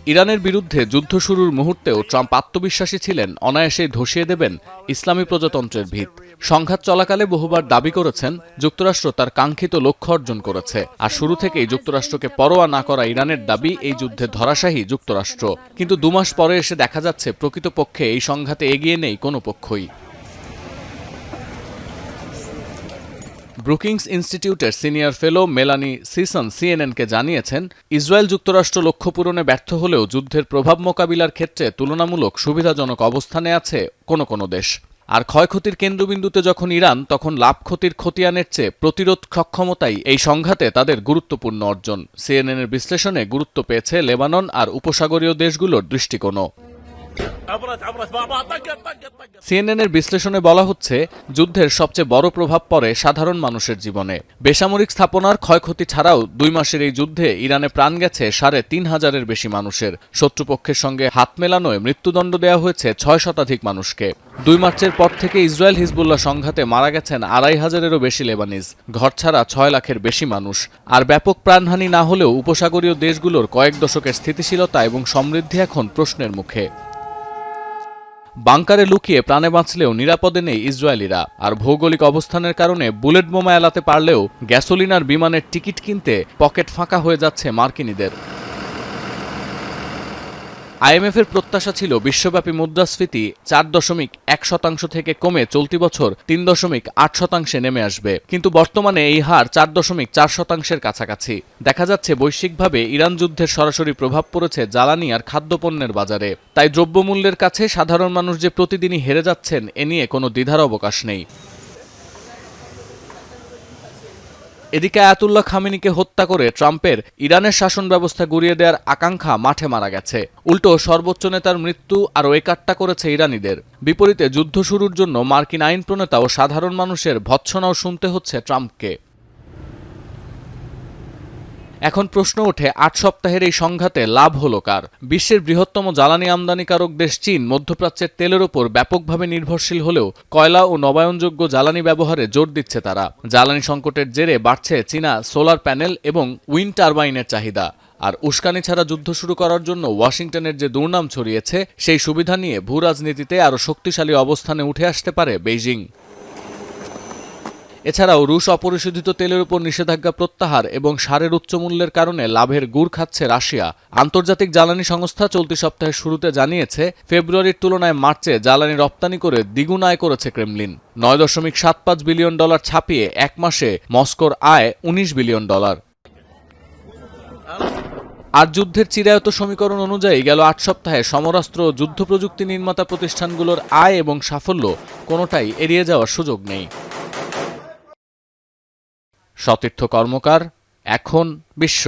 ইরানের বিরুদ্ধে যুদ্ধ শুরুর মুহূর্তেও ট্রাম্প আত্মবিশ্বাসী ছিলেন অনায়াসেই ধসিয়ে দেবেন ইসলামী প্রজাতন্ত্রের ভিত। সংঘাত চলাকালে বহুবার দাবি করেছেন যুক্তরাষ্ট্র তার কাঙ্ক্ষিত লক্ষ্য অর্জন করেছে। আর শুরু থেকেই যুক্তরাষ্ট্রকে পরোয়া না করা ইরানের দাবি এই যুদ্ধে ধরাশায়ী যুক্তরাষ্ট্র। কিন্তু 2 মাস পরে এসে দেখা যাচ্ছে প্রকৃতপক্ষে এই সংঘাতে এগিয়ে নেই কোনো পক্ষই। ব্রুকিংস ইনস্টিটিউটের সিনিয়র ফেলো মেলানি সিসন সিএনএনকে জানিয়েছেন, ইসরায়েল যুক্তরাষ্ট্র লক্ষ্য পূরণে ব্যর্থ হলেও যুদ্ধের প্রভাব মোকাবিলার ক্ষেত্রে তুলনামূলক সুবিধাজনক অবস্থানে আছে কোনো কোনো দেশ। আর ক্ষয়ক্ষতির কেন্দ্রবিন্দুতে যখন ইরান, তখন লাভ ক্ষতির খতিয়ানের চেয়ে প্রতিরোধ সক্ষমতাই এই সংঘাতে তাদের গুরুত্বপূর্ণ অর্জন। সিএনএনের বিশ্লেষণে গুরুত্ব পেয়েছে লেবানন আর উপসাগরীয় দেশগুলোর দৃষ্টিকোণও। সিএনএনের বিশ্লেষণে বলা হচ্ছে, যুদ্ধের সবচেয়ে বড় প্রভাব পড়ে সাধারণ মানুষের জীবনে। বেসামরিক স্থাপনার ক্ষয়ক্ষতি ছাড়াও 2 মাসের এই যুদ্ধে ইরানে প্রাণ গেছে 3,500-এর বেশি মানুষের। শত্রুপক্ষের সঙ্গে হাত মেলানোয় মৃত্যুদণ্ড দেওয়া হয়েছে 6 শতাধিক মানুষকে। 2 মার্চের পর থেকে ইসরায়েল হিজবুল্লাহ সংঘাতে মারা গেছেন 2,500-এরও বেশি লেবানিজ, ঘরছাড়া 6 লাখের বেশি মানুষ। আর ব্যাপক প্রাণহানি না হলেও উপসাগরীয় দেশগুলোর কয়েক দশকের স্থিতিশীলতা এবং সমৃদ্ধি এখন প্রশ্নের মুখে। বাংকারে লুকিয়ে প্রাণে বাঁচলেও নিরাপদে নেই ইসরায়েলিরা। আর ভৌগোলিক অবস্থানের কারণে বুলেট বোমা এড়াতে পারলেও গ্যাসোলিন আর বিমানের টিকিট কিনতে পকেট ফাঁকা হয়ে যাচ্ছে মার্কিনীদের। আইএমএফের প্রত্যাশা ছিল বিশ্বব্যাপী মুদ্রাস্ফীতি 4.1% থেকে কমে চলতি বছর 3.8%-এ নেমে আসবে, কিন্তু বর্তমানে এই হার 4.4%-এর কাছাকাছি। দেখা যাচ্ছে বৈশ্বিকভাবে ইরান যুদ্ধের সরাসরি প্রভাব পড়েছে জ্বালানি আর খাদ্যপণ্যের বাজারে। তাই দ্রব্যমূল্যের কাছে সাধারণ মানুষ যে প্রতিদিনই হেরে যাচ্ছেন, এ নিয়ে কোনো দ্বিধার অবকাশ নেই। এদিকে আয়াতুল্লাহ খামেনিকে হত্যা করে ট্রাম্পের ইরানের শাসন ব্যবস্থা গুঁড়িয়ে দেওয়ার আকাঙ্ক্ষা মাঠে মারা গেছে। উল্টো সর্বোচ্চ নেতার মৃত্যু আরও একাট্টা করেছে ইরানিদের। বিপরীতে যুদ্ধ শুরুর জন্য মার্কিন আইন প্রণেতা ও সাধারণ মানুষের ভৎসনাও শুনতে হচ্ছে ট্রাম্পকে। এখন প্রশ্ন ওঠে, 8 সপ্তাহের এই সংঘাতে লাভ হলো কার? বিশ্বের বৃহত্তম জ্বালানি আমদানিকারক দেশ চীন মধ্যপ্রাচ্যের তেলের ওপর ব্যাপকভাবে নির্ভরশীল হলেও কয়লা ও নবায়নযোগ্য জ্বালানি ব্যবহারে জোর দিচ্ছে তারা। জ্বালানি সংকটের জেরে বাড়ছে চীনা সোলার প্যানেল এবং উইন্ড টারবাইনের চাহিদা। আর উস্কানি ছাড়া যুদ্ধ শুরু করার জন্য ওয়াশিংটনের যে দুর্নাম ছড়িয়েছে, সেই সুবিধা নিয়ে ভূরাজনীতিতে আরও শক্তিশালী অবস্থানে উঠে আসতে পারে বেইজিং। এছাড়াও রুশ অপরিশোধিত তেলের উপর নিষেধাজ্ঞা প্রত্যাহার এবং সারের উচ্চ মূল্যের কারণে লাভের গুড় খাচ্ছে রাশিয়া। আন্তর্জাতিক জ্বালানি সংস্থা চলতি সপ্তাহের শুরুতে জানিয়েছে, ফেব্রুয়ারির তুলনায় মার্চে জ্বালানি রপ্তানি করে দ্বিগুণ আয় করেছে ক্রেমলিন। $9.75 বিলিয়ন ছাপিয়ে 1 মাসে মস্কোর আয় $19 বিলিয়ন। আর যুদ্ধের চিরায়ত সমীকরণ অনুযায়ী গেল 8 সপ্তাহে সমরাস্ত্র ও যুদ্ধ প্রযুক্তি নির্মাতা প্রতিষ্ঠানগুলোর আয় এবং সাফল্য কোনোটাই এড়িয়ে যাওয়ার সুযোগ নেই। সতীর্থ কর্মকার, এখন বিশ্ব।